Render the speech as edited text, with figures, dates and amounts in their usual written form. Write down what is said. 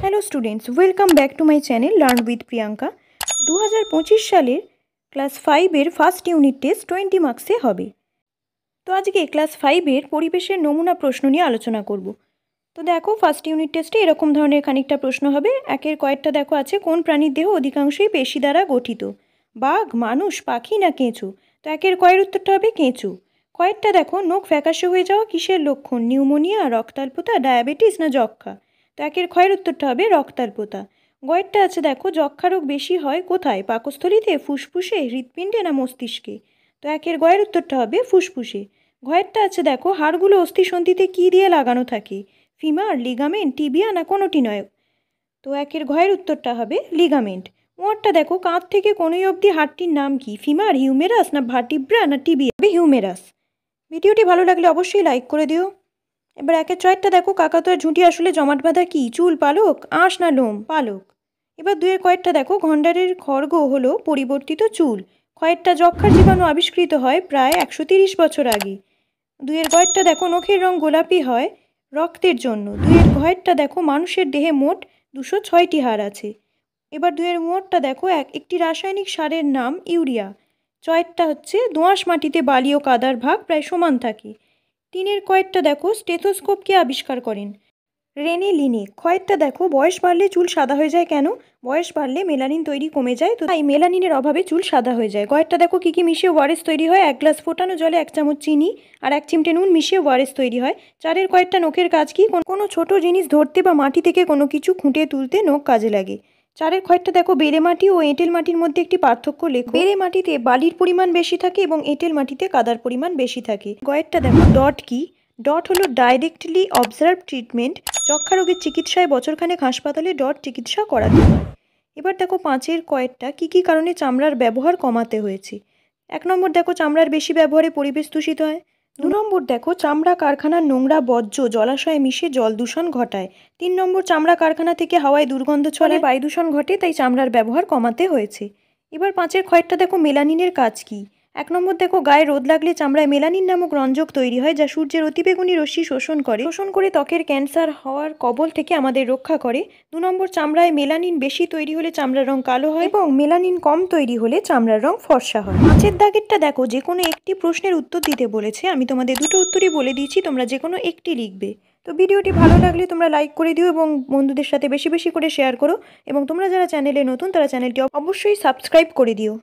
Hello students, welcome back to my channel learn with Priyanka. 2025 सालेर class 5 first unit test 20 मार्क्से होबे। तो आज के क्लास 5 परिवेशेर नमूना प्रश्न निये आलोचना करब। तो देखो फार्स्ट यूनिट टेस्टे एरकम धरनेर खानिकटा प्रश्न होबे। एकेर कयेकटा देखो आछे कोन प्राणीर देह अधिकांशई पेशी द्वारा गठित, बाघ, मानुष, पाखी ना केंचु। तो एकेर कयेर उत्तरटा होबे केंचु। कयेकटा देखो नोक फैकाशे हये जाओया किसेर लक्षण, निउमोनिया, रक्ताल्पता, डायाबेटिस ना যক্ষা। तो एकेर क्षयेर उत्तरटा होबे रक्ताल्पता। गयेरटा आछे देखो যক্ষা रोग बेशी हय कोथाय, पाकस्थलीते, फुसफुसे, हृदपिंडे ना मस्तिष्के। तो एकेर गयेर उत्तरटा होबे फुसफुसे। घयेरटा आछे देखो हाड़गुलो अस्थिसन्धिते कि दिये लागानो थाके, फिमार, लिगामेंट, टिबिया ना कोनोटी नय। तो एकेर घयेर उत्तरटा होबे लिगामेंट। उआरटा देखो काँध थेके कोनोई अब्दि हाड़टिर नाम कि, फिमार, हिउमेरास ना भार्टिब्रा ना टिबिया, हिउमेरास। भिडियोटी भालो लागले अवश्यई लाइक करे दिओ। एबार एकेर चयेरटा देखो काकातुयार झुंटी आसले जमाट बाँधा कि, चुल, पालक, आँश ना लोम, पालक। एबार दुइয়ের कयेरटा देखो गंडारेर खर्ग हलो परिवर्तित चुल। कयेरटा যক্ষার जीवाणु आविष्कृत हय प्राय 130 बछर आगे। दुइয়ের गयेरटा देखो नखेर रंग गोलापी हय रक्तेर जन्य। दुइয়ের घयेरटा देखो मानुषेर देहे मोट 206टी हाड़ आछे। एबार दुइয়ের मुआरटा देखो एकटी रासायनिक सारेर नाम इउरिया। चयेरटा हच्छे दोआँश माटिते बाली ओ कादार भाग प्राय समान थाके। तीनेर कयेरटा देखो स्टेथोस्कोप के आविष्कार करें रेने लिने। कयेरटा देखो बयस बाड़ले चुल सादा हये जाय केन, बयस बाड़ले मेलानिन तैरी कमे जाय, तो ताई मेलानिनेर अभावे चुल सादा हये जाय। गयेरटा देखो कि मिशिয়ে ওআরএস तैरी हय, एक ग्लास फोटानो जले 1 चामच चीनी और 1 चिमटे नुन मिशिয়ে ওআরএস तैरी हय। चारेर कयेरटा नोखेर काज कि, कोनो छोटो जिनिस धरते बा माटी थेके कोनो किछु खुंटे तुलते नोख काजे लागे। चारेर कयेरटा देखो बेले माटी और एঁটেল माटिर मध्य एकटी पार्थक्य लेखो। बेले माटिते बालिर परिमाण बेशी थाके एबं एঁটেল माटिते कादार परिमाण बेशी थाके। गयेरटा देखो डट कि, डट हलो डायरेक्टली अबजार्व ट्रिटमेंट। যক্ষা रोगের चिकित्साয় বছরখানেক হাসপাতালে ডট চিকিৎসা করাতে হয়। এবার দেখো পাঁচের কয়েকটা কি কারণে চামড়ার ব্যবহার কমাতে হয়েছে। 1 নম্বর দেখো চামড়ার বেশি ব্যবহারে পরিবেশ দূষিত হয়। 2 নম্বর দেখো চামড়া কারখানার নোংরা বর্জ্য জলাশয়ে মিশে জল দূষণ ঘটায়। 3 নম্বর চামড়া কারখানা থেকে হাওয়ায় দুর্গন্ধ ছড়ায়, বায়ু দূষণ ঘটে, তাই চামড়ার ব্যবহার কমাতে হয়েছে। এবার পাঁচের কয়েকটা দেখো মেলানিনের কাজ কি। 1 নম্বর দেখো গায়ে রোদ লাগলে চামড়ায় মেলানিন নামক রঞ্জক তৈরি হয়, যা সূর্যের অতিবেগুনি রশ্মি শোষণ করে ত্বকের ক্যান্সার হওয়ার কবল থেকে আমাদের রক্ষা করে। 2 নম্বর চামড়ায় মেলানিন বেশি তৈরি হলে চামড়ার রং কালো হয় এবং মেলানিন কম তৈরি হলে চামড়ার রং ফর্সা হয়। 5এর দাগেরটা দেখো যে কোনো একটি প্রশ্নের উত্তর দিতে বলেছে। আমি তোমাদের দুটো উত্তরই বলে দিয়েছি, তোমরা যে কোনো একটি লিখবে। তো ভিডিওটি ভালো লাগলে তোমরা লাইক করে দিও এবং বন্ধুদের সাথে বেশি বেশি করে শেয়ার করো, এবং তোমরা যারা চ্যানেলে নতুন তারা চ্যানেলটি অবশ্যই সাবস্ক্রাইব করে দিও।